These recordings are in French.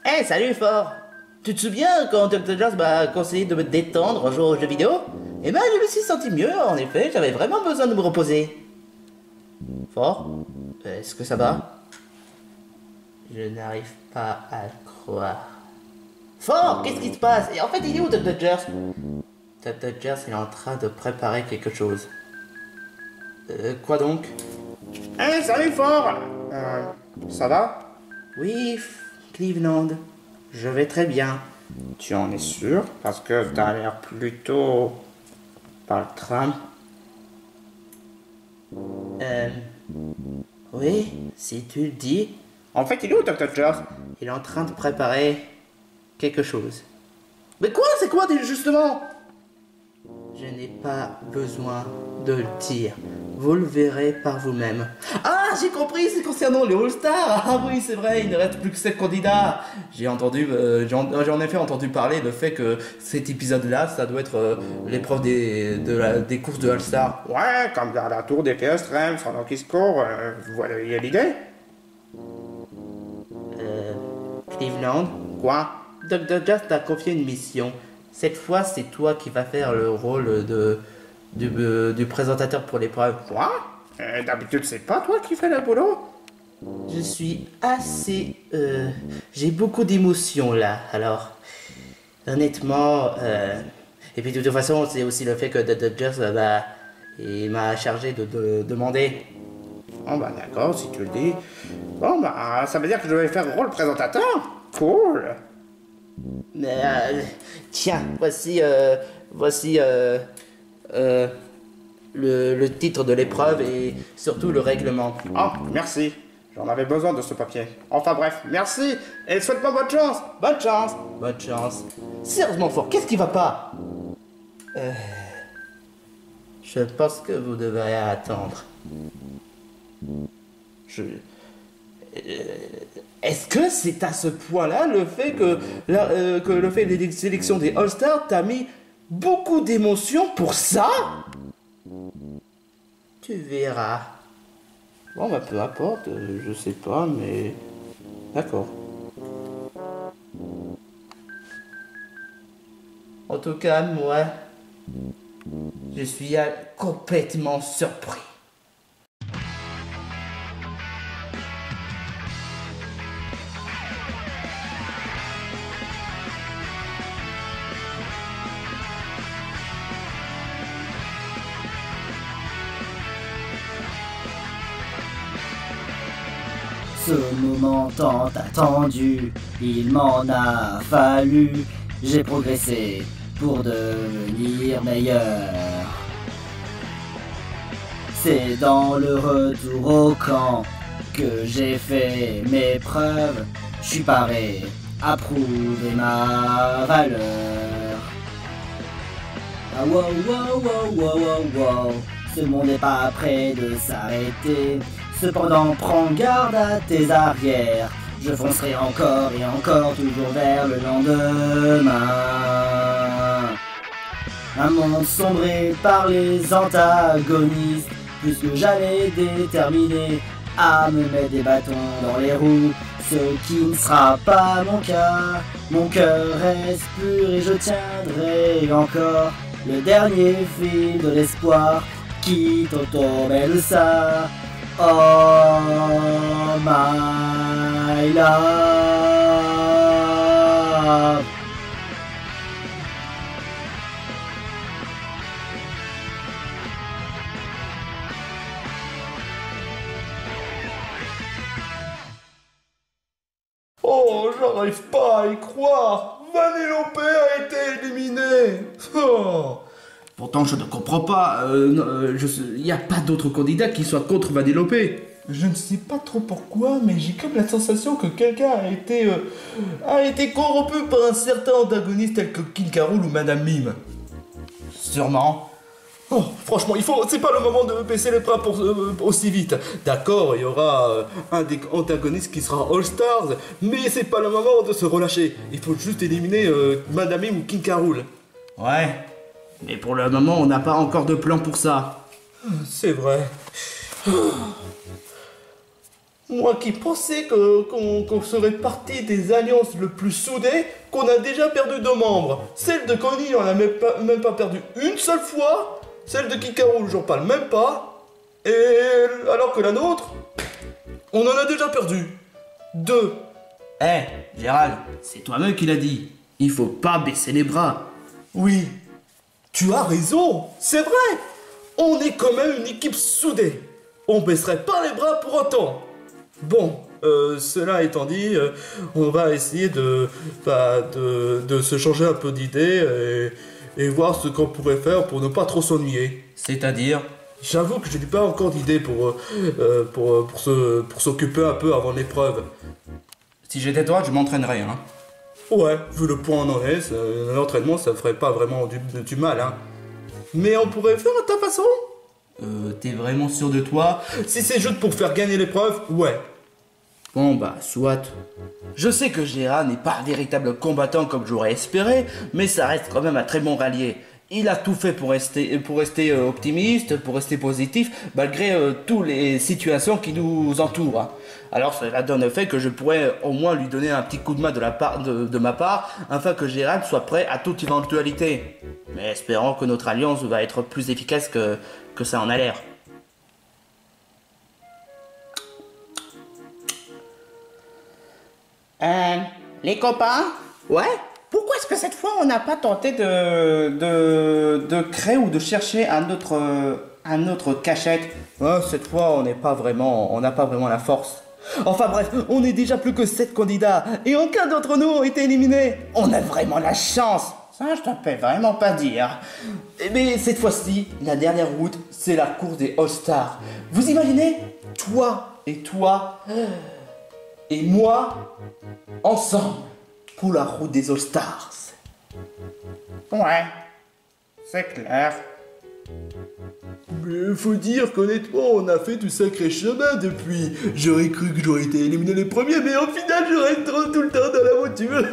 Hey, salut Fort! Tu te souviens quand Dr. Jones m'a conseillé de me détendre en jouant aux jeux vidéo? Eh ben, je me suis senti mieux, en effet, j'avais vraiment besoin de me reposer. Fort? Est-ce que ça va? Je n'arrive pas à le croire. Fort, qu'est-ce qui se passe? Et en fait, il est où Dr. Jones? Dr. Jones est en train de préparer quelque chose. Quoi donc? Hey, salut Fort. Ça va? Oui, Cleveland, je vais très bien. Tu en es sûr? Parce que t'as l'air plutôt... Par le tram? Oui, si tu le dis. En fait, il est où Dr. Jones? Il est en train de préparer quelque chose. Mais quoi? C'est quoi justement? Je n'ai pas besoin de le dire. Vous le verrez par vous-même. Ah, j'ai compris, c'est concernant les All-Stars. Ah oui, c'est vrai, il ne reste plus que 7 candidats. J'ai entendu, j'ai en effet entendu parler le fait que cet épisode-là, ça doit être l'épreuve des courses de All-Star. Ouais, comme dans la tour d'épée extrême, pendant qu'il se court, voilà, il y a l'idée. Cleveland, Quoi? Dr. Just t'a confié une mission. Cette fois, c'est toi qui vas faire le rôle du présentateur pour l'épreuve. Quoi? D'habitude, c'est pas toi qui fais le boulot? Je suis assez... j'ai beaucoup d'émotions là, alors... Honnêtement... Et puis de toute façon, c'est aussi le fait que Dr. Just, il m'a chargé de demander. Bon bah d'accord, si tu le dis. Bon bah, ça veut dire que je vais faire rôle présentateur? Cool. Tiens, voici le titre de l'épreuve et surtout le règlement. Oh, merci. J'en avais besoin de ce papier. Enfin bref, merci et souhaite-moi bonne chance. Bonne chance. Bonne chance. Sérieusement Fort, qu'est-ce qui va pas? Je pense que vous devrez attendre. Est-ce que c'est à ce point-là le fait que le fait des sélections des All-Stars t'a mis beaucoup d'émotions pour ça? Tu verras. Bon bah peu importe, je sais pas, mais... D'accord. En tout cas, moi, je suis complètement surpris. Ce moment tant attendu, il m'en a fallu. J'ai progressé pour devenir meilleur. C'est dans le retour au camp que j'ai fait mes preuves. Je suis paré à prouver ma valeur. Ah wow wow wow wow wow wow. Ce monde n'est pas prêt de s'arrêter. Cependant, prends garde à tes arrières. Je foncerai encore et encore, toujours vers le lendemain. Un monde sombré par les antagonistes, plus que jamais déterminé à me mettre des bâtons dans les roues. Ce qui ne sera pas mon cas. Mon cœur reste pur et je tiendrai encore le dernier fil de l'espoir qui t'automne ça. Oh my love. Oh, j'arrive pas à y croire. Vanellope a été éliminé. Oh. Pourtant, je ne comprends pas. Il n'y a pas d'autre candidat qui soit contre Vanellope. Je ne sais pas trop pourquoi, mais j'ai comme la sensation que quelqu'un a été corrompu par un certain antagoniste tel que King K. Rool ou Madame Mime. Sûrement. Oh, franchement, c'est pas le moment de baisser les bras aussi vite. D'accord, il y aura un des antagonistes qui sera All Stars, mais c'est pas le moment de se relâcher. Il faut juste éliminer Madame Mime ou King K. Rool. Ouais. Mais pour le moment, on n'a pas encore de plan pour ça. C'est vrai. Moi qui pensais qu'on serait partie des alliances le plus soudées, qu'on a déjà perdu 2 membres. Celle de Connie, on n'a même pas perdu une seule fois. Celle de Kikaroul, j'en parle même pas. Et alors que la nôtre, on en a déjà perdu 2. Gérald, c'est toi-même qui l'as dit. Il faut pas baisser les bras. Oui, tu as raison, c'est vrai. On est quand même une équipe soudée. On baisserait pas les bras pour autant. Bon, cela étant dit, on va essayer de se changer un peu d'idée et voir ce qu'on pourrait faire pour ne pas trop s'ennuyer. C'est-à-dire? J'avoue que je n'ai pas encore d'idée pour s'occuper un peu avant l'épreuve. Si j'étais toi, je m'entraînerais, hein. Ouais, vu le point où on en est, l'entraînement ça ferait pas vraiment du mal, hein. Mais on pourrait faire à ta façon. T'es vraiment sûr de toi? Si c'est juste pour faire gagner l'épreuve, ouais. Bon bah, soit. Je sais que Gérard n'est pas un véritable combattant comme j'aurais espéré, mais ça reste quand même un très bon rallié. Il a tout fait pour rester optimiste, pour rester positif, malgré toutes les situations qui nous entourent, hein. Alors cela donne le fait que je pourrais au moins lui donner un petit coup de main de ma part, afin que Gérald soit prêt à toute éventualité. Mais espérons que notre alliance va être plus efficace que ça en a l'air. Les copains? Ouais? Pourquoi est-ce que cette fois on n'a pas tenté de créer ou de chercher un autre cachette? Cette fois on n'a pas vraiment la force. Enfin bref, on est déjà plus que 7 candidats et aucun d'entre nous a été éliminé. On a vraiment la chance. Ça je te peux vraiment pas dire. Mais cette fois-ci, la dernière route, c'est la course des All-Stars. Vous imaginez? Toi et moi, ensemble, pour la route des All-Stars. Ouais, c'est clair. Mais faut dire qu'honnêtement, on a fait du sacré chemin depuis. J'aurais cru que j'aurais été éliminé les premiers, mais au final, je reste tout le temps dans la voiture.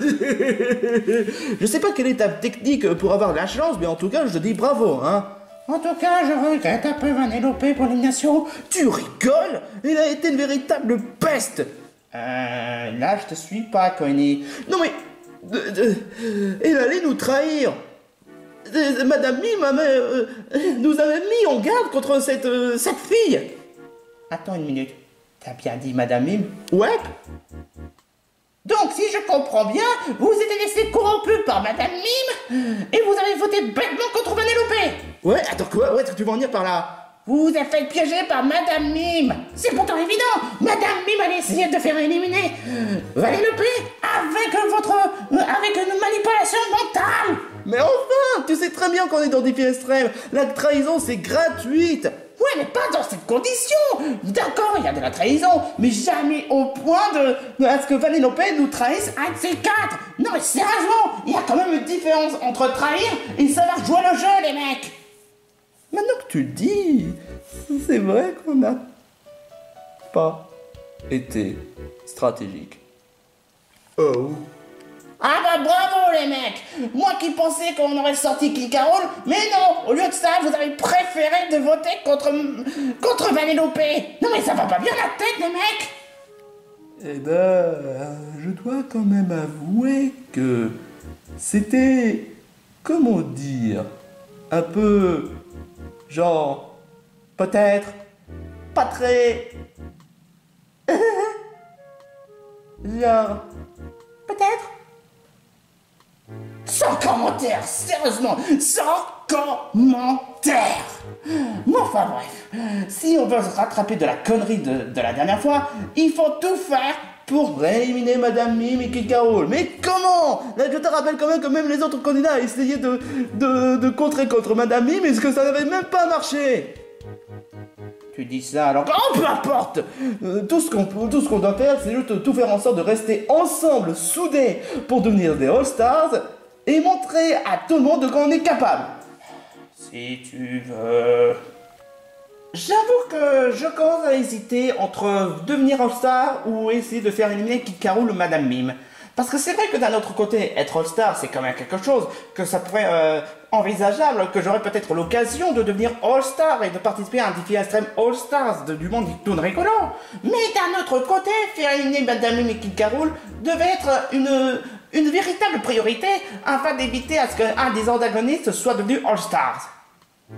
Je sais pas quelle est ta technique pour avoir de la chance, mais en tout cas, je te dis bravo, hein. En tout cas, je regrette un peu Vanellope pour l'élimination. Tu rigoles? Il a été une véritable peste. Là, je te suis pas, Connie. Non mais... elle allait nous trahir. Madame Mime nous avait mis en garde contre cette fille. Attends une minute. T'as bien dit Madame Mime? Ouais. Donc, si je comprends bien, vous êtes laissé corrompu par Madame Mime et vous avez voté bêtement contre Vanellope. Ouais, attends quoi? Ouais, tu vas en venir par là? Vous vous êtes fait piéger par Madame Mime. C'est pourtant évident. Madame Mime allait essayer de faire éliminer Vanellope avec une manipulation mentale. Mais enfin, tu sais très bien qu'on est dans des faits extrêmes. La trahison, c'est gratuite. Ouais, mais pas dans cette condition. D'accord, il y a de la trahison, mais jamais au point à ce que Vanellope nous trahisse un de ces 4. Non mais sérieusement, il y a quand même une différence entre trahir et savoir jouer le jeu, les mecs. Maintenant que tu le dis, c'est vrai qu'on n'a pas été stratégique. Oh. Ah bah bravo les mecs. Moi qui pensais qu'on aurait sorti Kikaroul, mais non, au lieu de ça, vous avez préféré de voter contre Vanellope. Non mais ça va pas bien la tête les mecs. Eh ben, je dois quand même avouer que c'était, comment dire, un peu, genre, peut-être, pas très, genre, peut-être. Sans commentaire, sérieusement, sans commentaire. Bon, enfin bref, si on veut se rattraper de la connerie de la dernière fois, il faut tout faire pour éliminer Madame Mime et Kikaroul. Mais comment? Là, je te rappelle quand même que même les autres candidats essayaient de contrer contre Madame Mime, et que ça n'avait même pas marché. Tu dis ça alors... Oh, peu importe. Tout ce qu'on doit faire, c'est juste tout faire en sorte de rester ensemble, soudés, pour devenir des All-Stars, et montrer à tout le monde de quoi on est capable. Si tu veux... J'avoue que je commence à hésiter entre devenir All-Star ou essayer de faire éliminer Kikaroul ou Madame Mime. Parce que c'est vrai que d'un autre côté, être All-Star, c'est quand même quelque chose que ça pourrait envisageable, que j'aurais peut-être l'occasion de devenir All-Star et de participer à un défi extrême All-Stars du monde du clown rigolo. Mais d'un autre côté, faire éliminer Madame Mim et Kid K. Rool devait être une véritable priorité afin d'éviter à ce qu'un des antagonistes soit devenu All-Stars.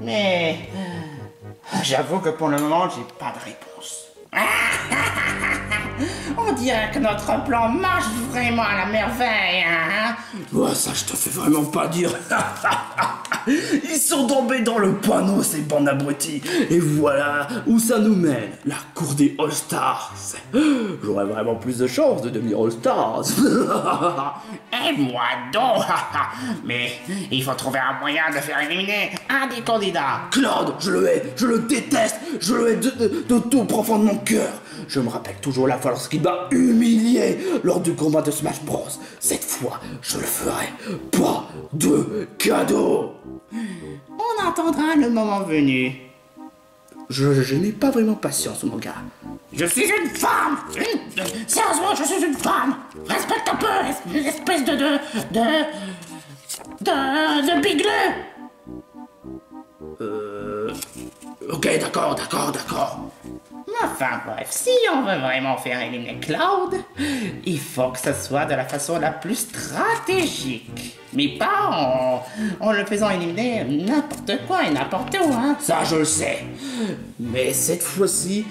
Mais j'avoue que pour le moment, j'ai pas de réponse. On dirait que notre plan marche vraiment à la merveille, hein? Ouais, ça je te fais vraiment pas dire. Ils sont tombés dans le panneau, ces bandes abrutis. Et voilà où ça nous mène, la cour des All-Stars. J'aurais vraiment plus de chances de devenir All-Stars. Et moi donc. Mais il faut trouver un moyen de faire éliminer un des candidats. Claude, je le hais, je le déteste, je le hais de tout profond de mon cœur. Je me rappelle toujours la fois lorsqu'il m'a humilié lors du combat de Smash Bros. Cette fois, je le ferai. Pas de cadeau. On attendra le moment venu. Je n'ai pas vraiment patience, mon gars. Je suis une femme. Sérieusement, je suis une femme. Respecte un peu, espèce de bigleux. Ok, d'accord. Enfin bref, si on veut vraiment faire éliminer Cloud, il faut que ce soit de la façon la plus stratégique. Mais pas en le faisant éliminer n'importe quoi et n'importe où, hein. Ça, je le sais. Mais cette fois-ci,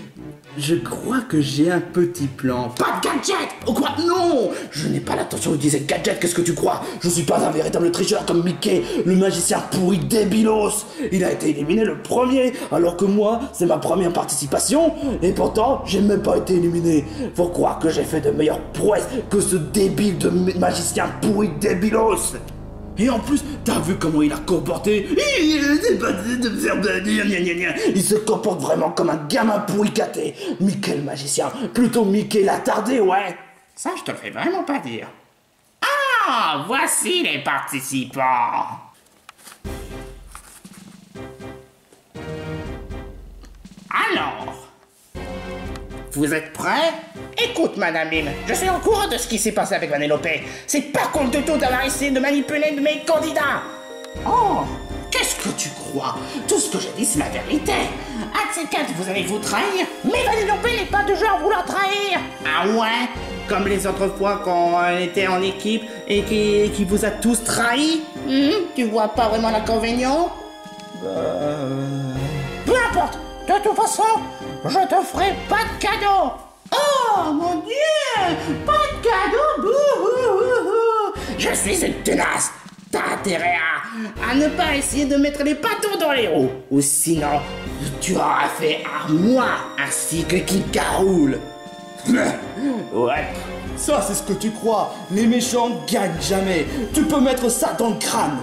je crois que j'ai un petit plan. Pas de gadget! Oh quoi? Non! Je n'ai pas l'intention d'utiliser de gadget, qu'est-ce que tu crois? Je suis pas un véritable tricheur comme Mickey, le magicien pourri débilos! Il a été éliminé le premier, alors que moi, c'est ma première participation, et pourtant, j'ai même pas été éliminé. Faut croire que j'ai fait de meilleures prouesses que ce débile de magicien pourri débilos! Et en plus, t'as vu comment il a comporté? Il se comporte vraiment comme un gamin pourricaté. Mickey le magicien, plutôt Mickey l'attardé, ouais. Ça, je te le fais vraiment pas dire. Ah, voici les participants. Alors, vous êtes prêts? Écoute, Madame Mim, je suis au courant de ce qui s'est passé avec Vanellope. C'est pas cool du tout d'avoir essayé de manipuler mes candidats. Oh, qu'est-ce que tu crois? Tout ce que j'ai dit, c'est la vérité. Un de ces quatre, vous allez vous trahir, mais Vanellope n'est pas du genre à vouloir trahir. Ah ouais? Comme les autres fois quand on était en équipe et qui vous a tous trahis? Tu vois pas vraiment l'inconvénient? Peu importe, de toute façon, je te ferai pas de cadeau. Oh mon Dieu! Pas de cadeau! Bouhouhouhou! Je suis une tenace! T'as intérêt à ne pas essayer de mettre les bâtons dans les roues! Ou sinon, tu auras fait à moi ainsi que Kid K. Rool! Ouais, ça c'est ce que tu crois. Les méchants gagnent jamais. Tu peux mettre ça dans le crâne.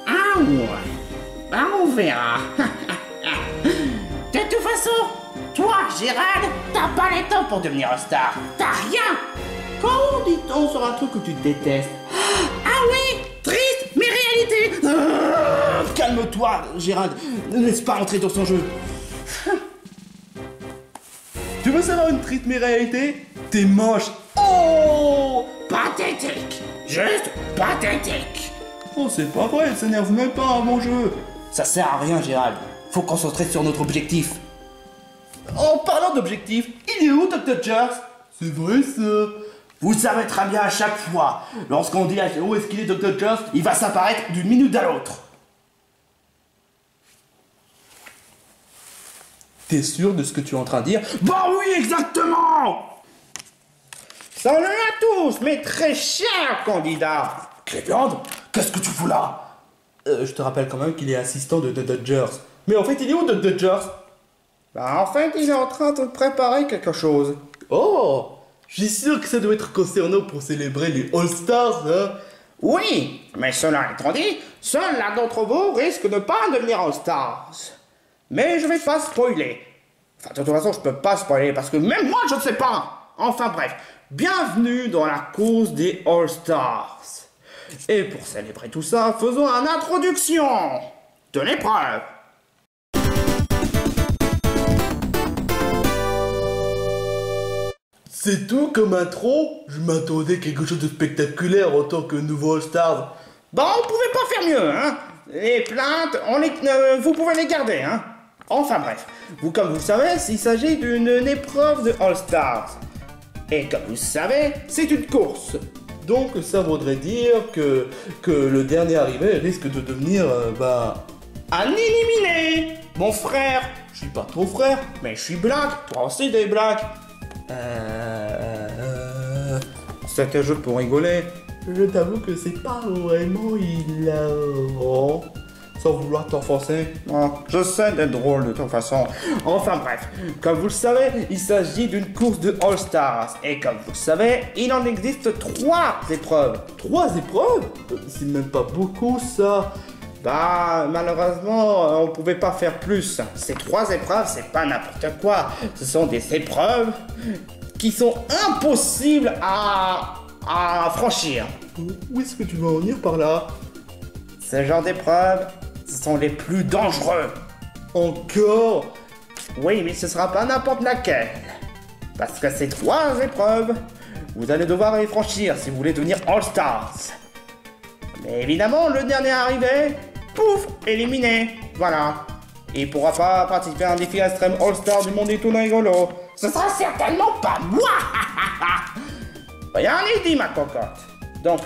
Ah ouais? Bah on verra! De toute façon, toi, Gérald, t'as pas les temps pour devenir un star. T'as rien. Quand dit-on sur un truc que tu détestes? Ah oui, triste, mais réalité. Calme-toi, Gérald. Ne laisse pas entrer dans son jeu. Tu veux savoir une triste mais réalité? T'es moche. Oh! Pathétique. Juste pathétique. Oh, c'est pas vrai, elle s'énerve même pas à mon jeu. Ça sert à rien, Gérald. Faut concentrer sur notre objectif. En parlant d'objectif, il est où Dr. Jers? C'est vrai ça. Vous savez très bien à chaque fois, lorsqu'on dit où est-ce qu'il est Dr. Jers, il va s'apparaître d'une minute à l'autre. T'es sûr de ce que tu es en train de dire? Bah oui, exactement! Salut à tous, mes très chers candidats. Clébiande, qu'est-ce que tu fous là? Je te rappelle quand même qu'il est assistant de Dr. Jers. Mais en fait, il est où Dr. Jers? Bah en fait, il est en train de préparer quelque chose. Oh! Je suis sûr que ça doit être concernant pour célébrer les All-Stars, hein? Oui, mais cela étant dit, seul l'un d'entre vous risque de pas devenir All-Stars. Mais je vais pas spoiler. Enfin, de toute façon, je peux pas spoiler parce que même moi, je ne sais pas. Enfin bref, bienvenue dans la course des All-Stars. Et pour célébrer tout ça, faisons une introduction de l'épreuve. C'est tout comme intro? Je m'attendais à quelque chose de spectaculaire en tant que nouveau All-Stars. Bon, on pouvait pas faire mieux, hein. Les plaintes, vous pouvez les garder, hein. Enfin bref, comme vous le savez, il s'agit d'une épreuve de All-Stars. Et comme vous le savez, c'est une course. Donc ça voudrait dire que le dernier arrivé risque de devenir, Un éliminé. Mon frère, je suis pas ton frère, mais je suis black, toi aussi des blacks. C'était juste pour rigoler. Je t'avoue que c'est pas vraiment hilarant. Sans vouloir t'enfoncer. Oh, je sais d'être drôle de toute façon. Enfin bref, comme vous le savez, il s'agit d'une course de All-Stars. Et comme vous le savez, il en existe 3 épreuves. 3 épreuves? C'est même pas beaucoup ça. Bah, malheureusement, on pouvait pas faire plus. Ces 3 épreuves, c'est pas n'importe quoi. Ce sont des épreuves qui sont impossibles à franchir. Où est-ce que tu vas en venir par là? Ce genre d'épreuves, ce sont les plus dangereux. Encore? Oui, mais ce sera pas n'importe laquelle. Parce que ces 3 épreuves, vous allez devoir les franchir si vous voulez devenir All-Stars. Mais évidemment, le dernier arrivé, pouf, éliminé. Voilà. Il pourra pas participer à un défi extrême All-Star du monde et tout rigolo. Ce sera certainement pas moi. Rien n'est dit, ma cocotte. Donc,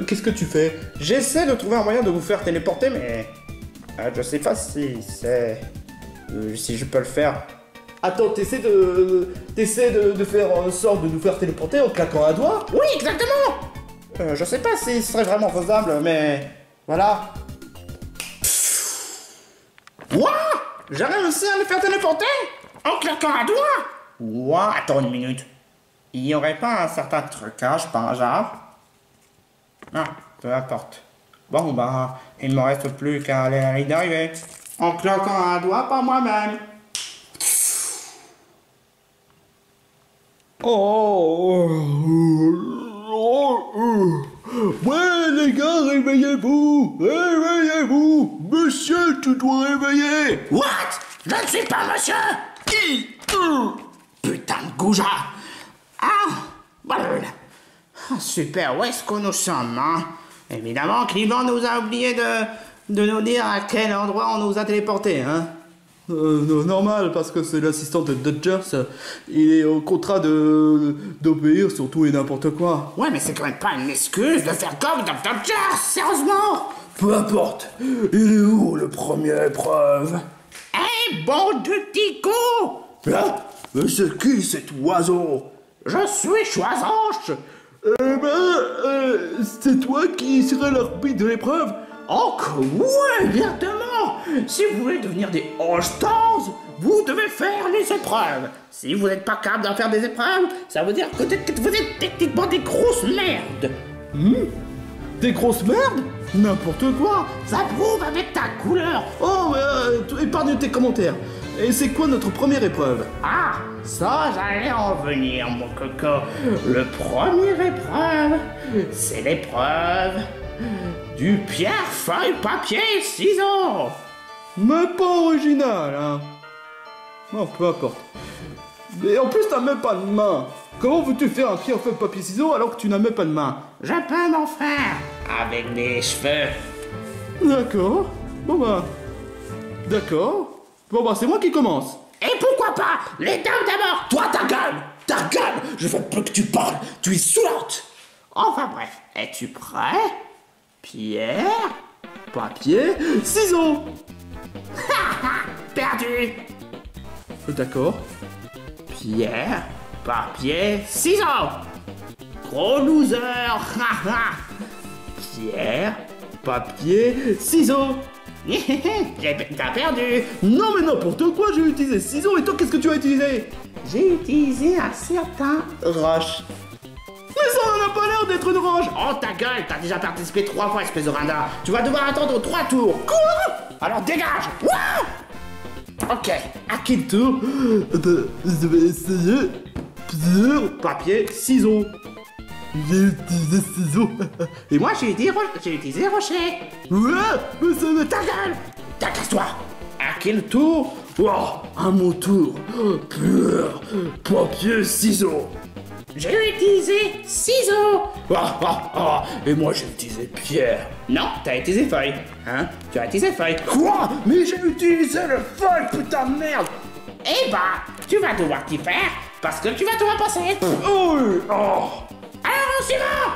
Qu'est-ce que tu fais? j'essaie de trouver un moyen de vous faire téléporter, mais je sais pas si si je peux le faire. Attends, t'essaies de faire en sorte de nous faire téléporter en claquant un doigt? Oui, exactement. Je sais pas si ce serait vraiment faisable, mais voilà. Quoi? J'ai réussi à le faire téléporter en claquant un doigt? Ouah, attends une minute. Il y aurait pas un certain trucage par hasard? Ah, peu importe. Bon, bah, il me reste plus qu'à aller à la ligne d'arrivée. En claquant un doigt par moi-même. Ouais, les gars, réveillez-vous! Réveillez-vous! Monsieur, tu dois réveiller! What? Je ne suis pas monsieur! Putain de goujat! Ah! Voilà. Super, où est-ce que nous sommes, hein? Évidemment, Cleveland nous a oublié de nous dire à quel endroit on nous a téléportés, hein? Normal, parce que c'est l'assistant de Dodgers. Il est au contrat d'obéir sur tout et n'importe quoi. Ouais, mais c'est quand même pas une excuse de faire comme dans Dodgers, sérieusement! Peu importe. Il est où le premier épreuve? Eh, bon de tico! Là? Mais c'est qui cet oiseau? Je suis Choisanche! C'est toi qui serais l'arbitre de l'épreuve? Oh que ouais, exactement! Si vous voulez devenir des All-Stars, vous devez faire les épreuves. Si vous n'êtes pas capable de faire des épreuves, ça veut dire que vous êtes techniquement des grosses merdes. Des grosses merdes? N'importe quoi! Ça prouve avec ta couleur. Oh, épargne tes commentaires. Et c'est quoi notre première épreuve? Ah, ça j'allais en venir, mon coco. Le premier épreuve, c'est l'épreuve du pierre, feuille, papier, ciseaux. Mais pas original, hein. Bon, peu importe. Mais en plus, t'as même pas de main. Comment veux-tu faire un pierre, feuille, papier, ciseaux alors que tu n'as même pas de main? Je peux m'en faire avec des cheveux. D'accord. D'accord. Bon bah, c'est moi qui commence. Et pourquoi pas les dames d'abord. Toi, ta gueule, je veux plus que tu parles, tu es saoulante. Enfin bref, es-tu prêt? Pierre, Papier, ciseaux. perdu. D'accord. Pierre, papier, ciseaux. Gros loser. Pierre, Papier, ciseaux. t'as perdu. Non mais n'importe quoi, j'ai utilisé ciseaux et toi qu'est-ce que tu as utilisé? J'ai utilisé un certain roche. Mais ça n'en a pas l'air d'être une roche. Oh ta gueule, t'as déjà participé 3 fois, espèce de rinda. Tu vas devoir attendre 3 tours. Quoi? Alors dégage. Ouah. Ok, à qui le tour? Je vais essayer. Pierre, Papier, ciseaux. j'ai utilisé ciseaux. Et moi j'ai utilisé rocher. Ouais, mais ça ne... Ta gueule. Casse-toi. À qui le tour? Oh, à mon tour. Pierre, papier, ciseaux. J'ai utilisé ciseaux. Et moi j'ai utilisé pierre. Non, t'as utilisé feuille. Hein? Tu as utilisé feuille. Quoi? Mais j'ai utilisé le feuille, putain de merde. Eh bah, tu vas devoir t'y faire parce que tu vas devoir passer. Oh. Alors, suivant.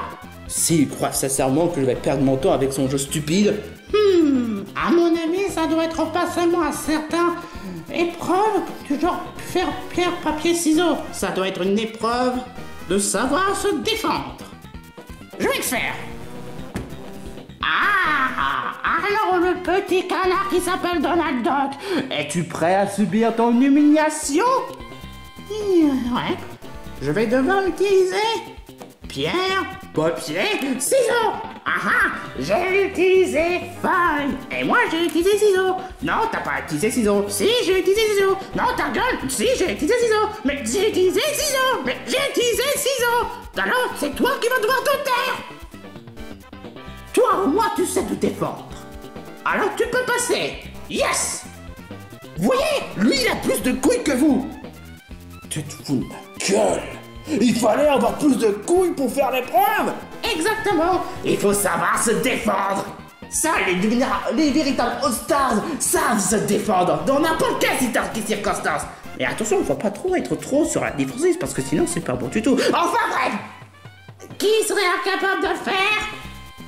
S'il croit sincèrement que je vais perdre mon temps avec son jeu stupide. À mon avis, ça doit être pas seulement un certain épreuve du genre faire pierre, papier, ciseaux. Ça doit être une épreuve de savoir se défendre. Je vais le faire. Alors le petit canard qui s'appelle Donald Duck, es-tu prêt à subir ton humiliation? Ouais. Je vais devoir utiliser pierre, papier, ciseaux. J'ai utilisé feuille. Et moi j'ai utilisé ciseaux. Non, t'as pas utilisé ciseaux. Si, j'ai utilisé ciseaux. Non, ta gueule. Si, j'ai utilisé ciseaux. Mais j'ai utilisé ciseaux. Mais j'ai utilisé ciseaux. Alors, c'est toi qui vas devoir te taire. Toi, au moins, tu sais te défendre. Alors, tu peux passer. Yes. Vous voyez, lui il a plus de couilles que vous. Tu te fous de ma gueule. Il fallait avoir plus de couilles pour faire l'épreuve. Exactement. Il faut savoir se défendre. Ça, les véritables All-Stars savent se défendre dans n'importe quelle circonstance. Mais attention, il faut pas être trop sur la défensive parce que sinon c'est pas bon du tout. Enfin bref, qui serait incapable de le faire?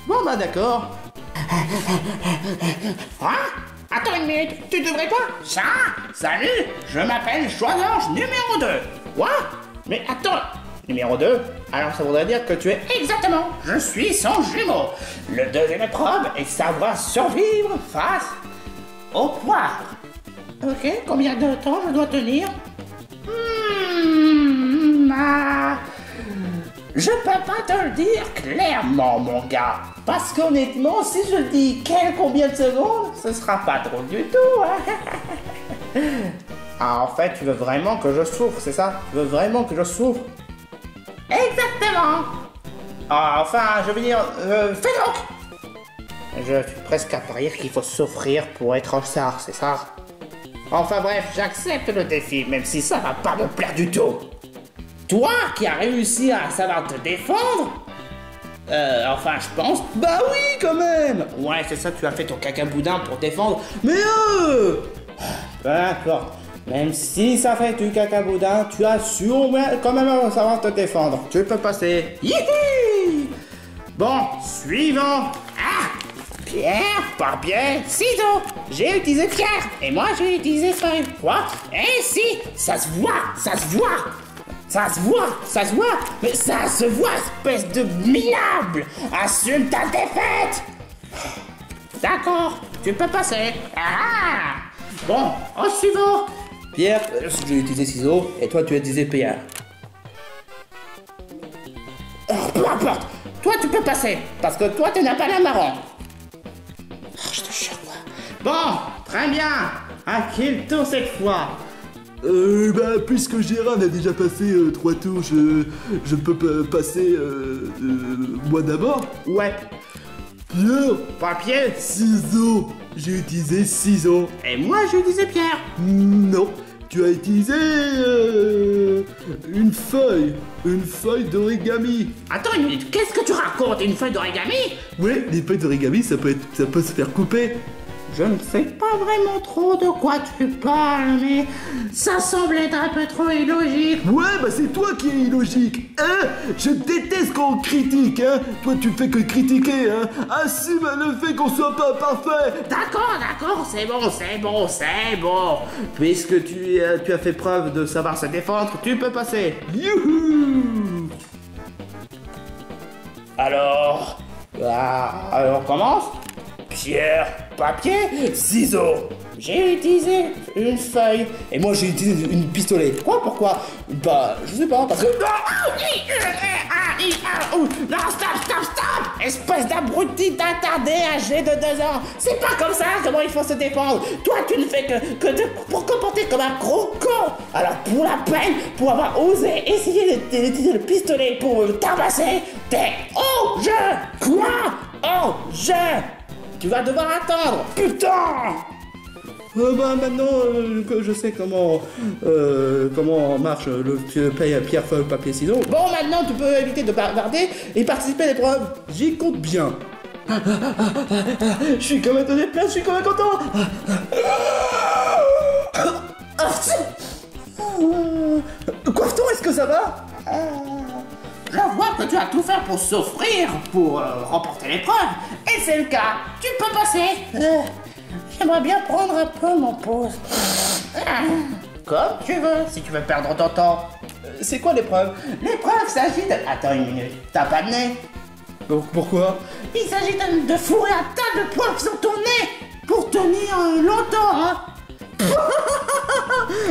Bon bah d'accord. Attends une minute, tu devrais pas? Ça? Salut, je m'appelle Choix-Ange numéro 2. Quoi? Mais attends, numéro 2? Alors ça voudrait dire que tu es exactement, je suis son jumeau. Le deuxième épreuve est savoir survivre face au poire. Ok, combien de temps je dois tenir? Je peux pas te le dire clairement, mon gars. Parce qu'honnêtement, si je dis combien de secondes, ce sera pas drôle du tout. Hein. Ah, en fait, tu veux vraiment que je souffre, c'est ça? Tu veux vraiment que je souffre? Exactement. Ah, enfin, je veux dire, fais donc. Je suis presque à parier qu'il faut souffrir pour être All-Star, c'est ça? Enfin bref, j'accepte le défi, même si ça va pas me plaire du tout. Toi qui as réussi à savoir te défendre, enfin je pense... Bah oui quand même. Ouais, c'est ça, tu as fait ton caca boudin pour défendre. Mais Peu importe. Même si ça fait du caca boudin, tu as su au moins quand même savoir te défendre. Tu peux passer. Yihi! Bon, suivant. Pierre, papier, ciseaux. J'ai utilisé pierre et moi j'ai utilisé feuille. Quoi? Eh si, ça se voit, ça se voit. Ça se voit, ça se voit. Mais ça se voit, espèce de minable. Assume ta défaite. D'accord, tu peux passer. Bon, au suivant. Pierre, j'ai utilisé ciseaux et toi tu as utilisé pierre. Peu importe, toi tu peux passer parce que toi tu n'as pas la marron. Je te jure quoi. Bon, très bien. À qui le tour cette fois? Bah, puisque Gérard a déjà passé 3 tours, je peux passer moi d'abord. Ouais. Pierre, Papier. ciseaux. J'ai utilisé ciseaux. Et moi j'ai utilisé pierre. Non, tu as utilisé une feuille d'origami. Attends une minute, qu'est-ce que tu racontes? Une feuille d'origami? Ouais, les feuilles d'origami, ça peut se faire couper. Je ne sais pas vraiment trop de quoi tu parles, mais ça semble être un peu trop illogique. Ouais, bah c'est toi qui es illogique, hein. Je déteste quand on critique, hein. Toi tu fais que critiquer, hein. Assume le fait qu'on soit pas parfait. D'accord, c'est bon. Puisque tu as fait preuve de savoir se défendre, tu peux passer. Youhou. Alors on commence. Pierre, papier, ciseaux. J'ai utilisé une feuille. Et moi j'ai utilisé une pistolet. Quoi? Pourquoi? Bah, je sais pas, parce que... Non, stop! Espèce d'abruti d'attardé âgé de 2 ans. C'est pas comme ça comment il faut se défendre. Toi, tu ne fais que pour comporter comme un gros con. Alors, pour la peine, pour avoir osé essayer d'utiliser le pistolet pour me tabasser, t'es hors jeu. Quoi? Hors jeu. Tu vas devoir attendre. Putain! Bah maintenant que je sais comment marche le pierre, feuille, papier, ciseaux. Bon, maintenant tu peux éviter de bavarder et participer à l'épreuve. J'y compte bien. Je suis quand même donné place, je suis quand même content. Coifton, est-ce que ça va? Je vois que tu as tout fait pour s'offrir, pour remporter l'épreuve. Et c'est le cas. Tu peux passer. J'aimerais bien prendre un peu mon pause. Comme tu veux, si tu veux perdre ton temps. C'est quoi l'épreuve? L'épreuve s'agit de... Attends une minute. T'as pas de nez? Pourquoi? Il s'agit de fourrer un tas de poils sur ton nez pour tenir longtemps, hein.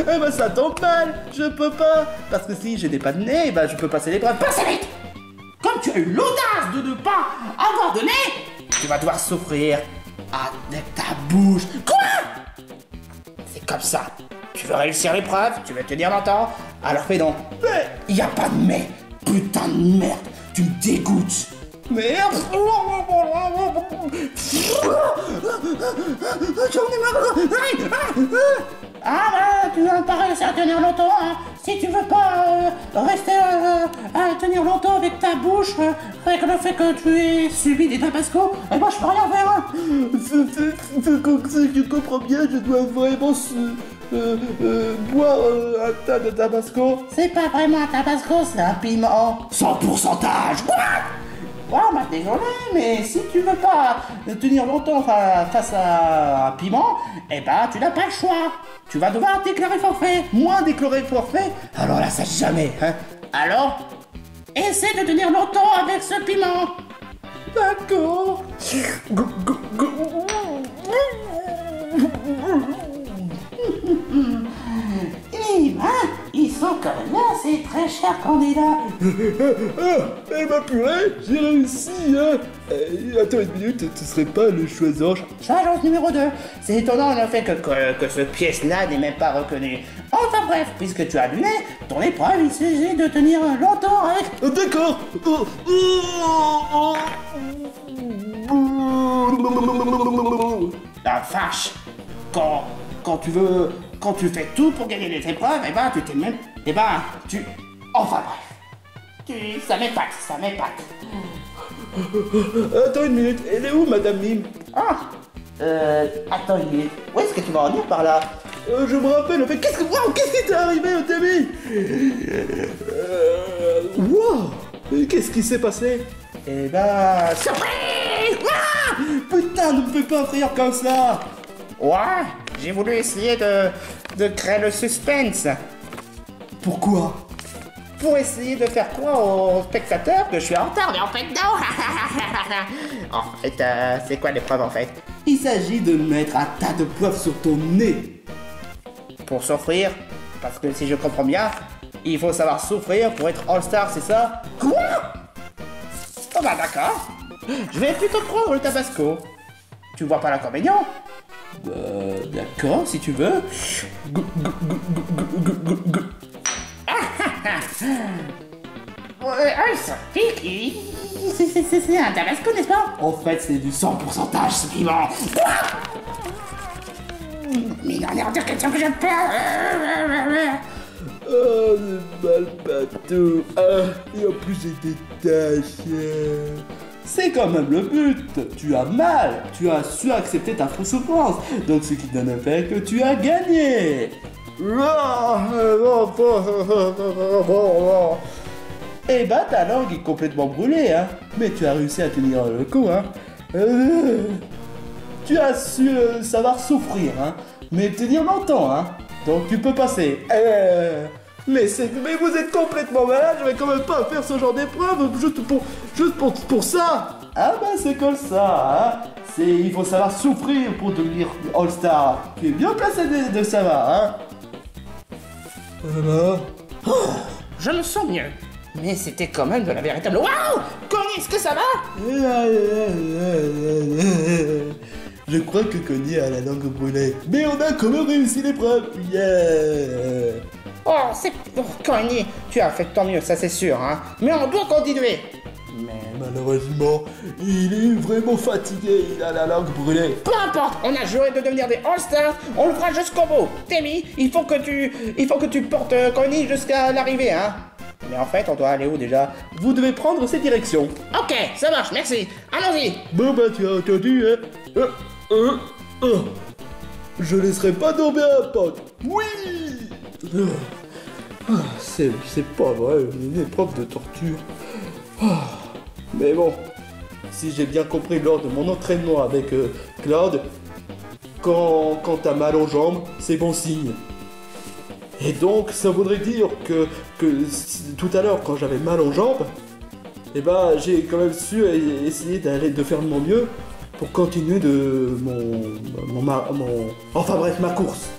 Eh ben ça tombe mal, je peux pas. Parce que si je n'ai pas de nez, ben je peux passer l'épreuve. Passe vite. Comme tu as eu l'audace de ne pas avoir de nez, tu vas devoir souffrir avec ta bouche. Quoi? C'est comme ça. Tu veux réussir l'épreuve, tu veux tenir longtemps, alors fais donc. Mais il n'y a pas de mais. Putain de merde, tu me dégoûtes. Merde. J'en ai marre. Ah bah, tu vas pas réussir à tenir longtemps, hein. Si tu veux pas rester à tenir longtemps avec ta bouche, avec le fait que tu aies subi des tabascos, eh ben je peux rien faire, hein. Je comprends bien, je dois vraiment boire un tas de tabasco. C'est pas vraiment un tabasco, c'est un piment. Sans pourcentage. Ouais, bah désolé, mais si tu veux pas tenir longtemps face à un piment, eh ben tu n'as pas le choix. Tu vas devoir déclarer forfait. Moi déclarer forfait? Alors là, ça jamais, hein. Alors, essaie de tenir longtemps avec ce piment. D'accord. Eh ben, ils sont quand même là, c'est très cher candidat. Eh ben purée, j'ai réussi, hein. Attends une minute, ce serait pas le choisage? Choisage numéro 2. C'est étonnant le fait que ce pièce-là n'est même pas reconnu. Enfin bref, puisque tu as du nez, ton épreuve, il s'agit de tenir longtemps avec... D'accord. La vache. Quand tu fais tout pour gagner les épreuves, eh ben tu t'es même... Eh ben, tu... Enfin bref. Ça m'épate. Attends une minute, elle est où Madame Mime? Attends une minute. Où est-ce que tu vas en venir par là? Je me rappelle, mais qu'est-ce qui t'est arrivé au début? Wow! Qu'est-ce qui s'est passé? Eh ben... Surprise! Putain, ne me fais pas rire comme ça! Ouais, j'ai voulu essayer de créer le suspense. Pourquoi? Pour essayer de faire croire aux spectateurs que je suis en retard, mais en fait non. En fait, c'est quoi l'épreuve en fait? Il s'agit de mettre un tas de poivre sur ton nez. Pour souffrir? Parce que si je comprends bien, il faut savoir souffrir pour être All-Star, c'est ça? Quoi? Oh bah d'accord. Je vais plutôt prendre le tabasco. Tu vois pas l'inconvénient? D'accord, si tu veux. Ça pique. C'est un tabasco, n'est-ce pas? En fait, c'est du 100% ce piment. Mais il a l'air de question que je perds. Oh, c'est mal partout. Et en plus, j'ai des taches. C'est quand même le but. Tu as mal. Tu as su accepter ta souffrance. Donc, ce qui donne un fait que tu as gagné. Eh ben, ta langue est complètement brûlée, hein. Mais tu as réussi à tenir le coup, hein. Tu as su savoir souffrir, hein. Mais tenir longtemps, hein. Donc, tu peux passer. Mais vous êtes complètement malade, je vais quand même pas faire ce genre d'épreuve juste pour ça. Ah ben c'est comme ça, hein. Il faut savoir souffrir pour devenir All-Star. Tu es bien placé de savoir, hein. Je me sens mieux. Mais c'était quand même de la véritable... Waouh! Connie, est-ce que ça va? Je crois que Connie a la langue brûlée. Mais on a quand même réussi l'épreuve. Yeah! Oh, c'est... Oh, Connie, tu as fait de ton mieux, ça c'est sûr, hein. Mais on doit continuer. Mais Malheureusement, il est vraiment fatigué, il a la langue brûlée. peu importe, on a juré de devenir des All-Stars, on le fera jusqu'au bout. Timmy, il faut que tu portes Connie jusqu'à l'arrivée, hein. Mais en fait, on doit aller où déjà? Vous devez prendre cette direction. Ok, ça marche, merci. Allons-y. Bon bah tu as entendu, hein. Je laisserai pas tomber un pote. Oui. C'est pas vrai, une épreuve de torture. Mais bon, si j'ai bien compris lors de mon entraînement avec Claude, quand t'as mal aux jambes, c'est bon signe. Et donc, ça voudrait dire que tout à l'heure, quand j'avais mal aux jambes, eh ben, j'ai quand même su essayer de faire de mon mieux pour continuer enfin bref, ma course.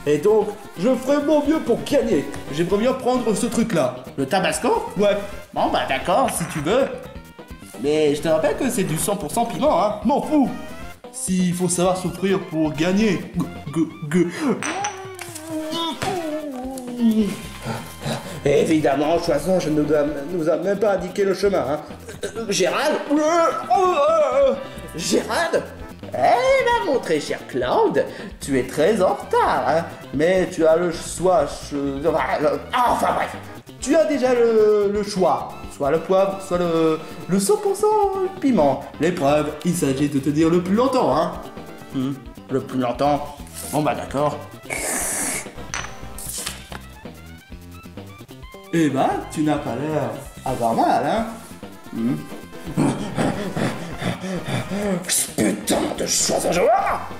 Et donc, je ferai mon mieux pour gagner. J'aimerais bien prendre ce truc-là. Le tabasco? Ouais. Bon bah d'accord, si tu veux. Mais je te rappelle que c'est du 100% piment, hein. M'en fous. S'il faut savoir souffrir pour gagner. Évidemment, Choiseau, je ne nous a même pas indiqué le chemin, hein. Gérald? Gérald? Eh ben, mon très cher Claude, tu es très en retard, hein. Mais tu as le choix. Enfin bref, tu as déjà le choix. Soit le poivre, soit le 100% piment. L'épreuve, il s'agit de te dire le plus longtemps, hein. Le plus longtemps? Bon bah d'accord. Eh ben, tu n'as pas l'air avoir mal, hein. Putain de chose à jouer!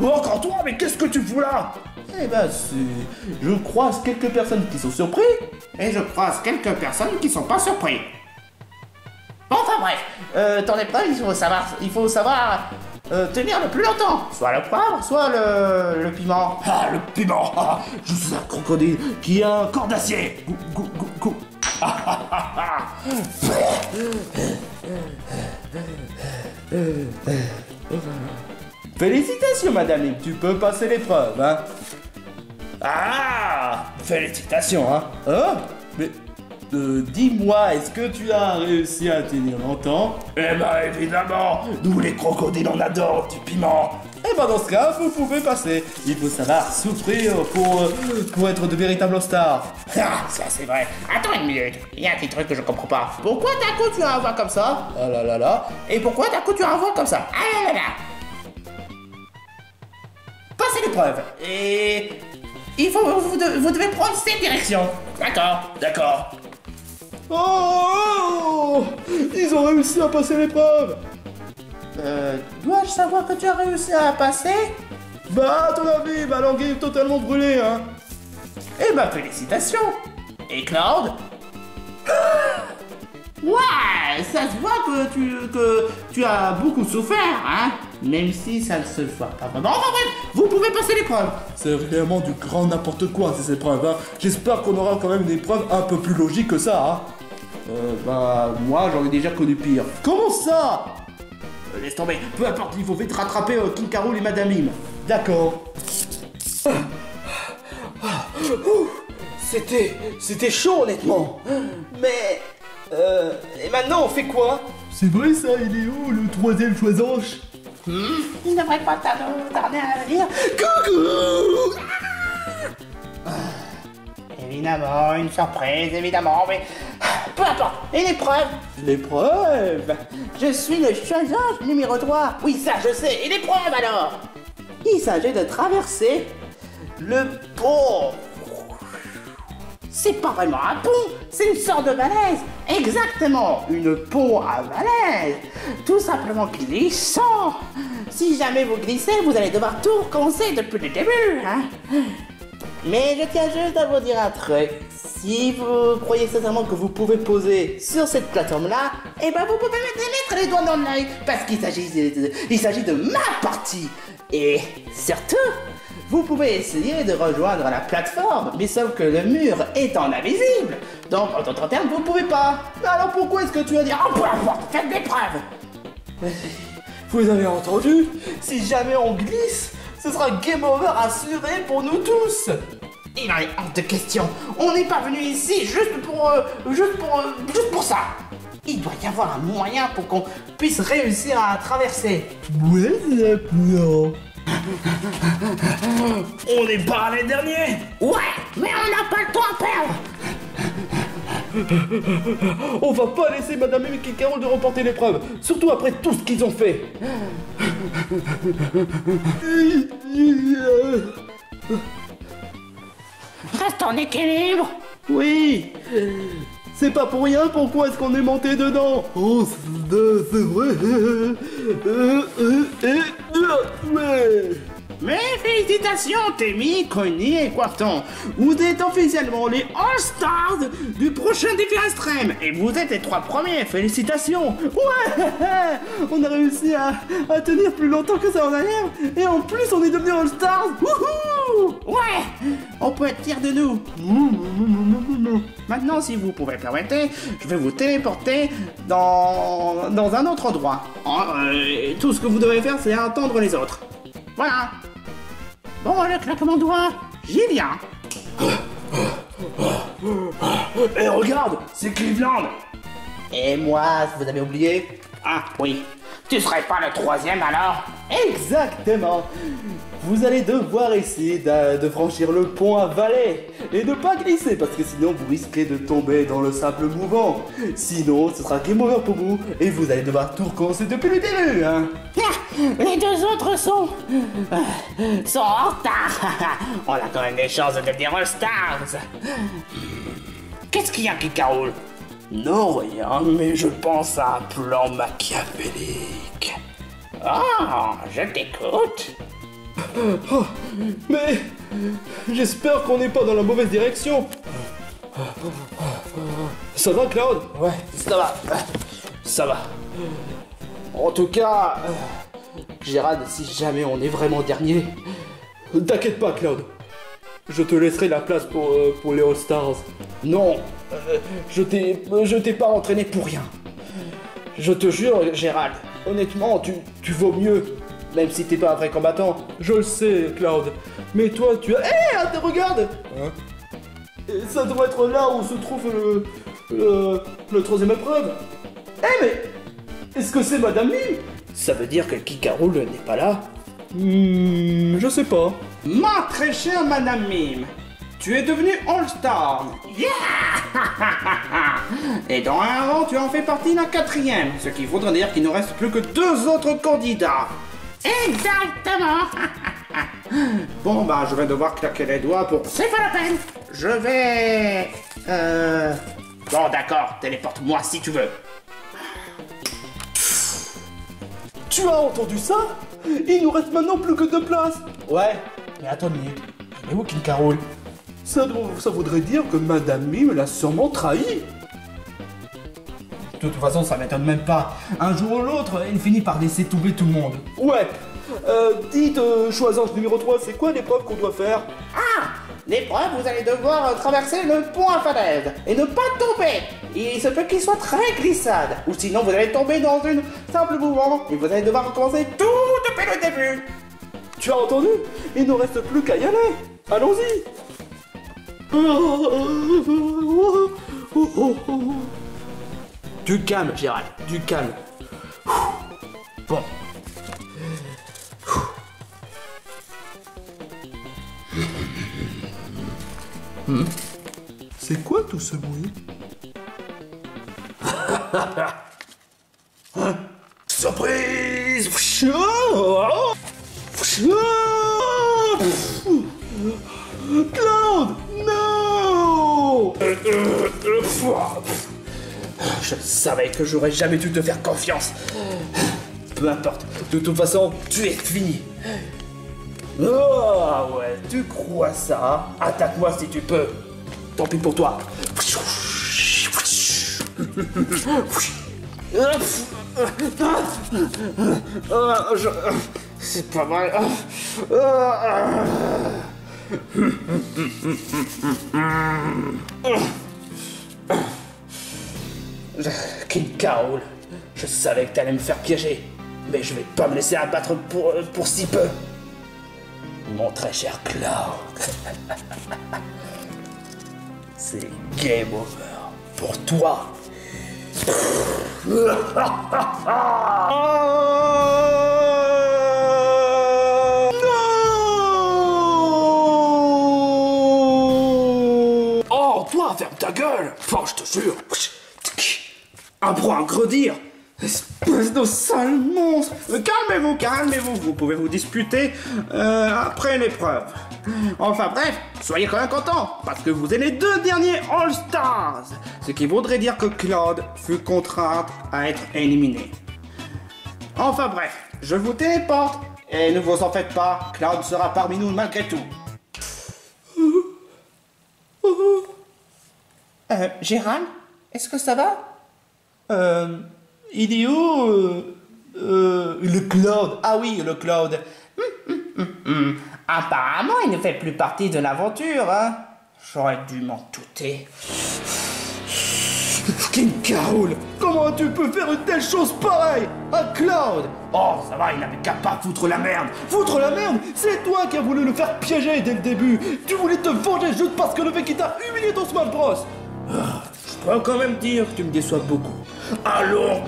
Oh, encore toi, mais qu'est-ce que tu fous là? Eh ben, je croise quelques personnes qui sont surpris. Et je croise quelques personnes qui sont pas surpris. Bon, enfin bref, ton épreuve, il faut savoir tenir le plus longtemps. Soit le poivre, soit le piment. Ah, le piment. Je suis un crocodile qui a un corps d'acier. Félicitations, madame, tu peux passer l'épreuve, hein. Ah, félicitations, hein. Hein? Mais, dis-moi, est-ce que tu as réussi à tenir longtemps? Eh ben, évidemment, nous les crocodiles, on adore du piment. Eh ben, dans ce cas, vous pouvez passer. Il faut savoir souffrir pour être de véritables stars. Ah, ça c'est vrai. Attends une minute, il y a un petit truc que je comprends pas. Pourquoi d'un coup tu as un voix comme ça? Ah là là là. Et pourquoi d'un coup tu as un voix comme ça? Ah là là là. Passez l'épreuve. Et vous devez prendre cette direction. D'accord. Oh, ils ont réussi à passer l'épreuve. Dois-je savoir que tu as réussi à passer? Bah, à ton avis, ma langue est totalement brûlée, hein. Eh ben, félicitations. Et Claude? Ouais, ça se voit que tu as beaucoup souffert, hein. Même si ça ne se voit pas vraiment. Enfin bref, vous pouvez passer l'épreuve. C'est vraiment du grand n'importe quoi, ces épreuves, hein. J'espère qu'on aura quand même une épreuve un peu plus logique que ça, hein. Bah, moi, j'en ai déjà connu pire. Comment ça? Laisse tomber, peu importe, il faut vite rattraper King Carol et Madame Mime. D'accord. C'était chaud, honnêtement. Mais, et maintenant, on fait quoi? C'est vrai ça, il est où le troisième choisange? Il ne devrait pas tarder à le dire. Coucou! Évidemment, une surprise, évidemment, mais peu importe, une épreuve. L'épreuve? Je suis le choisange numéro 3. Oui, ça je sais, et l'épreuve alors? Il s'agit de traverser le pont. C'est pas vraiment un pont, c'est une sorte de valise. Exactement, une pont à valise. Tout simplement glissant. Si jamais vous glissez, vous allez devoir tout recommencer depuis le début, hein. Mais je tiens juste à vous dire un truc. Si vous croyez sincèrement que vous pouvez poser sur cette plateforme-là, eh ben vous pouvez mettre les doigts dans l'œil, parce qu'il s'agit de ma partie. Et surtout, vous pouvez essayer de rejoindre la plateforme, mais sauf que le mur étant invisible. Donc en d'autres termes, vous pouvez pas. Alors pourquoi est-ce que tu vas dire oh, peu importe, faites des preuves. Vous avez entendu? Si jamais on glisse, ce sera game over assuré pour nous tous. Il en est hors de question. On n'est pas venu ici juste pour ça. Il doit y avoir un moyen pour qu'on puisse réussir à traverser. Ouais, c'est un plan. On n'est pas les derniers. Ouais, mais on n'a pas le temps à perdre. On va pas laisser Madame Mime et Carole de remporter l'épreuve, surtout après tout ce qu'ils ont fait. Reste en équilibre. Oui. C'est pas pour rien, pourquoi est-ce qu'on est monté dedans? Oh, c'est vrai. Ouais. Mais félicitations, Temi, Connie et Quarton. Vous êtes officiellement les All-Stars du prochain défi extrême. Et vous êtes les 3 premiers, félicitations. Ouais. On a réussi à tenir plus longtemps que ça en a l'air. Et en plus, on est devenu All-Stars. Wouhou. Ouais, on peut être fiers de nous. Maintenant, si vous pouvez permettre, je vais vous téléporter dans un autre endroit. Tout ce que vous devez faire, c'est attendre les autres. Voilà. Bon, le claquement de doigts, j'y viens. Et regarde, c'est Cleveland. Et moi, vous avez oublié? Ah, oui. Tu serais pas le 3e alors? Exactement. Vous allez devoir essayer de franchir le pont à Valais et ne pas glisser parce que sinon vous risquez de tomber dans le sable mouvant. Sinon, ce sera game over pour vous et vous allez devoir tout recommencer depuis le début, hein. Les 2 autres sont en retard. On a quand même des chances de devenir All-Stars. Qu'est-ce qu'il y a qui carole? Non, rien, mais je pense à un plan machiavélique. Oh, je t'écoute. Oh, mais j'espère qu'on n'est pas dans la mauvaise direction. Ça va, Cloud? Ouais, ça va. Ça va. En tout cas, Gérald, si jamais on est vraiment dernier... T'inquiète pas, Cloud. Je te laisserai la place pour les All-Stars. Non, je t'ai pas entraîné pour rien. Je te jure, Gérald, honnêtement, tu vaux mieux. Même si t'es pas un vrai combattant. Je le sais, Cloud. Mais toi, tu as... Hé, regarde. Hein? Et ça doit être là où se trouve le 3e épreuve. Mais... est-ce que c'est Madame Mime? Ça veut dire que le Kikaroul n'est pas là? Je sais pas. Ma très chère Madame Mime, tu es devenue All-Star. Yeah. Et dans un an, tu en fais partie d'un 4e, ce qui voudrait dire qu'il ne reste plus que 2 autres candidats. Exactement. Bon, bah, je vais devoir claquer les doigts pour... C'est pas la peine. Je vais... Bon, d'accord, téléporte-moi si tu veux. Tu as entendu ça? Il nous reste maintenant plus que 2 places. Ouais, mais attends une minute. Il est où King Carol? Ça voudrait dire que Madame Mime l'a sûrement trahi. De toute façon, ça m'étonne même pas. Un jour ou l'autre, il finit par laisser tomber tout le monde. Ouais. Dites, choisance numéro 3, c'est quoi l'épreuve qu'on doit faire? Ah! L'épreuve, vous allez devoir traverser le pont à falaise et ne pas tomber. Il se peut qu'il soit très glissade. Ou sinon, vous allez tomber dans une simple mouvement et vous allez devoir recommencer tout depuis le début. Tu as entendu? Il ne reste plus qu'à y aller. Allons-y. Du calme, Gérald, du calme. Bon. C'est quoi tout ce bruit? Surprise! Cloud! Non! Je savais que j'aurais jamais dû te faire confiance. Peu importe, de toute façon, tu es fini. Oh ouais, tu crois ça? Attaque-moi si tu peux. Tant pis pour toi. C'est pas mal. King Carol, je savais que t'allais me faire piéger, mais je vais pas me laisser abattre pour si peu. Mon très cher Cloud. C'est game over pour toi. Oh, toi, ferme ta gueule! Oh, je te jure! Apprends à gredire! Espèce de sale monstre! Calmez-vous, calmez-vous, vous pouvez vous disputer après l'épreuve. Enfin bref, soyez quand même contents, parce que vous êtes les 2 derniers All-Stars! Ce qui voudrait dire que Claude fut contrainte à être éliminé. Enfin bref, je vous téléporte, et ne vous en faites pas, Claude sera parmi nous malgré tout. Gérald, est-ce que ça va? Il est où le Claude? Ah oui, le Claude. Apparemment, il ne fait plus partie de l'aventure, hein. J'aurais dû m'en douter. King Carol, comment tu peux faire une telle chose pareille à Claude? Oh, ça va, il n'avait qu'à pas foutre la merde. Foutre la merde? C'est toi qui as voulu le faire piéger dès le début. Tu voulais te venger juste parce que le mec qui t'a humilié dans Smash Bros. Je peux quand même dire que tu me déçois beaucoup. Alors,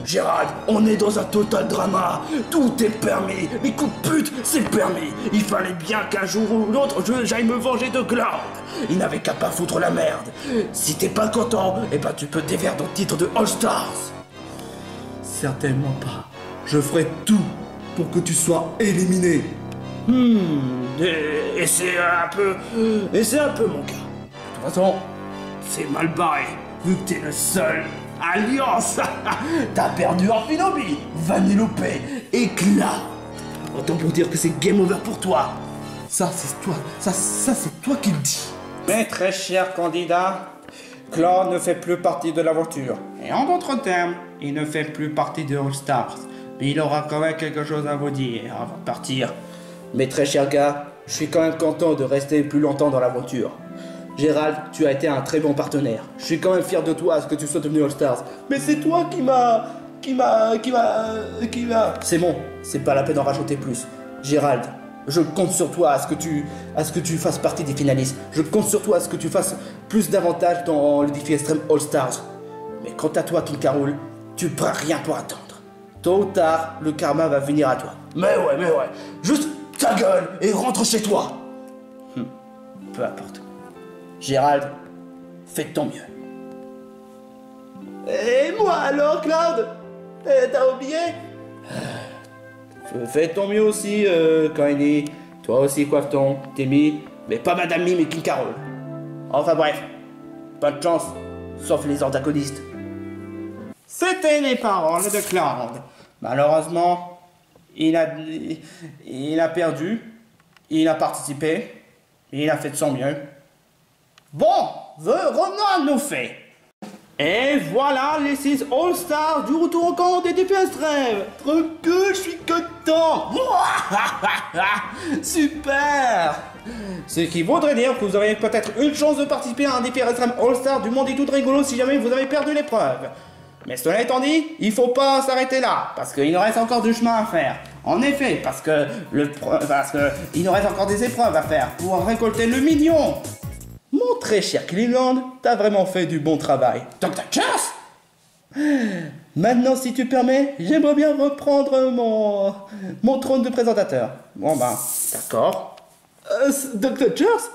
Gérald, on est dans un total drama. Tout est permis. Les coups de pute, c'est permis. Il fallait bien qu'un jour ou l'autre, j'aille me venger de Claude. Il n'avait qu'à pas foutre la merde. Si t'es pas content, eh ben tu peux défaire ton titre de All-Stars. Certainement pas. Je ferai tout pour que tu sois éliminé. Et c'est un peu mon cas. De toute façon, c'est mal barré, vu que t'es le seul alliance. T'as perdu Orphinobi, Vanellope et Claude. Autant pour dire que c'est game over pour toi. Ça c'est toi, ça c'est toi qui le dis. Mais très cher candidat, Claude ne fait plus partie de l'aventure. Et en d'autres termes, il ne fait plus partie de All Stars. Mais il aura quand même quelque chose à vous dire avant de partir. Mais très cher gars, je suis quand même content de rester plus longtemps dans l'aventure. Gérald, tu as été un très bon partenaire. Je suis quand même fier de toi à ce que tu sois devenu All-Stars. Mais c'est toi qui m'a... C'est bon, c'est pas la peine d'en rajouter plus. Gérald, je compte sur toi à ce que tu fasses partie des finalistes. Je compte sur toi à ce que tu fasses plus d'avantages dans le défi extrême All-Stars. Mais quant à toi, King Carol, tu pourras rien pour attendre. Tôt ou tard, le karma va venir à toi. Mais ouais. Juste ta gueule et rentre chez toi. Peu importe. Gérald, fais de ton mieux. Et moi alors, Claude? T'as oublié? Fais de ton mieux aussi, Coiny. Toi aussi, Coifton, Timmy, mais pas Madame Mime et King Carol. Enfin bref, pas de chance, sauf les antagonistes. C'était les paroles de Claude. Malheureusement, il a perdu, il a participé, il a fait de son mieux. Bon, revenons à nos faits. Et voilà les 6 All-Stars du retour au camp des défis extrêmes. Tranquille, je suis content. Super. Ce qui voudrait dire que vous auriez peut-être une chance de participer à un défi extrême All-Star du monde et tout rigolo si jamais vous avez perdu l'épreuve. Mais cela étant dit, il faut pas s'arrêter là, parce qu'il nous reste encore du chemin à faire. En effet, parce que il nous reste encore des épreuves à faire pour récolter le million. Mon très cher Cleveland, t'as vraiment fait du bon travail. Dr. Chaos! Maintenant, si tu permets, j'aimerais bien reprendre mon trône de présentateur. Bon ben, d'accord. Dr. Chaos,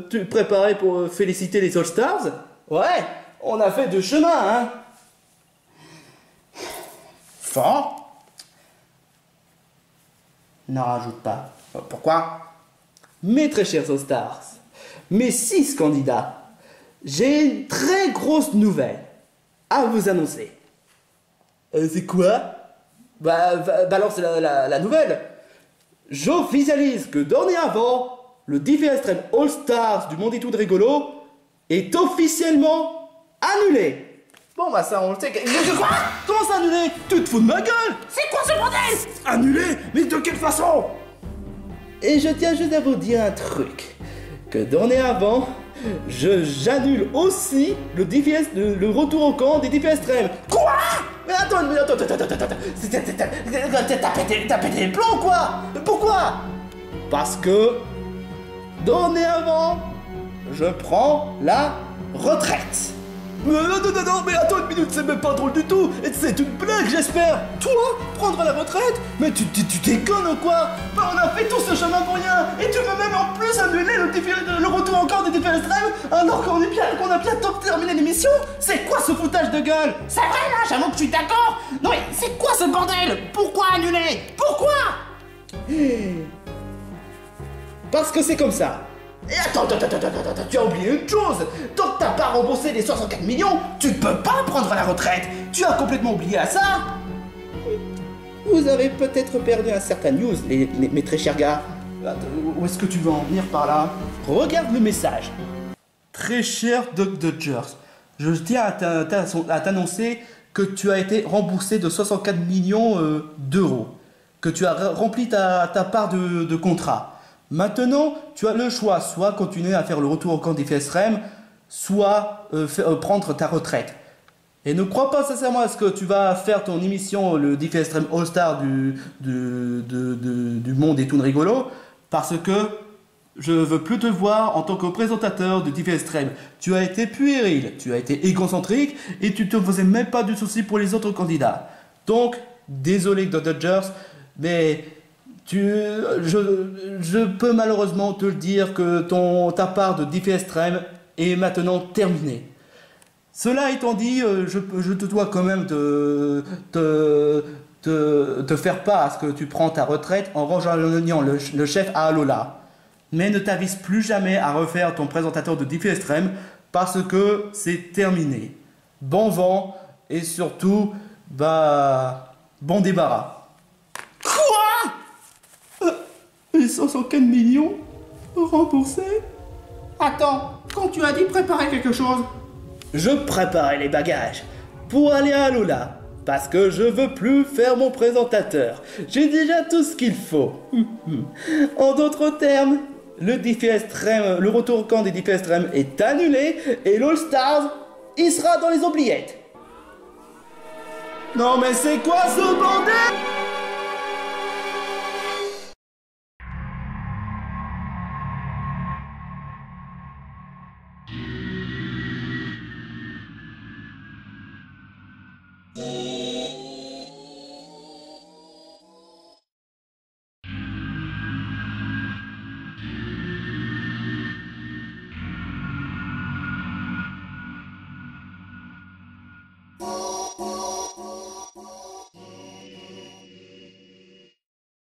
tu es préparé pour féliciter les All-Stars? Ouais, on a fait du chemin, hein. Fort? N'en rajoute pas. Pourquoi? Mes très chers All-Stars, mes 6 candidats, j'ai une très grosse nouvelle à vous annoncer. C'est quoi? Balance la nouvelle. J'officialise que dorénavant, le défi extrême All-Stars du Monde et tout de rigolo est officiellement annulé. Bon bah ça on le sait. Quoi? Comment ça annulé? Tu te fous de ma gueule? C'est quoi ce bordel? Annulé? Mais de quelle façon? Et je tiens juste à vous dire un truc. Que dorénavant, j'annule aussi le retour au camp des défis extrêmes. Quoi? Mais attends. T'as pété les plombs ou quoi? Pourquoi? Parce que dorénavant, je prends la retraite. Non, mais attends une minute, c'est même pas drôle du tout. Et c'est une blague, j'espère. Toi, prendre la retraite? Mais tu déconnes ou quoi? Bah, on a fait tout ce chemin pour rien. Et tu veux même en plus annuler le retour encore des défis extrêmes alors qu'on a bientôt terminé l'émission? C'est quoi ce foutage de gueule? C'est vrai là, j'avoue que je suis d'accord. Non mais c'est quoi ce bordel? Pourquoi annuler? Pourquoi? Parce que c'est comme ça. Et attends, tu as oublié une chose. Tant que t'as pas remboursé les 64 millions, tu ne peux pas prendre la retraite. Tu as complètement oublié à ça. Vous avez peut-être perdu un certain news, mes très chers gars. Où est-ce que tu veux en venir par là? Regarde le message. Très cher Doc Dodgers, je tiens à t'annoncer que tu as été remboursé de 64 millions d'euros, que tu as rempli ta part de contrat. Maintenant, tu as le choix, soit continuer à faire le retour au camp des FSRM, soit prendre ta retraite. Et ne crois pas sincèrement à ce que tu vas faire ton émission, le Défi Extreme All-Star du monde des Toons rigolos, parce que je veux plus te voir en tant que présentateur de Défi Extreme. Tu as été puéril, tu as été égocentrique et tu te faisais même pas du souci pour les autres candidats. Donc, désolé Doc Dodgers, mais je peux malheureusement te le dire que ta part de Défi Extreme est maintenant terminée. Cela étant dit, je te dois quand même te faire part à ce que tu prends ta retraite en rejoignant le chef à Alola. Mais ne t'avise plus jamais à refaire ton présentateur de Défi Extreme parce que c'est terminé. Bon vent et surtout, bon débarras. Les 104 millions remboursés? Attends, quand tu as dit préparer quelque chose? Je préparais les bagages pour aller à Alola. Parce que je veux plus faire mon présentateur. J'ai déjà tout ce qu'il faut. En d'autres termes, le défi extrême, le retour au camp des défis extrêmes est annulé et l'All Stars, il sera dans les oubliettes. Non mais c'est quoi ce bordel?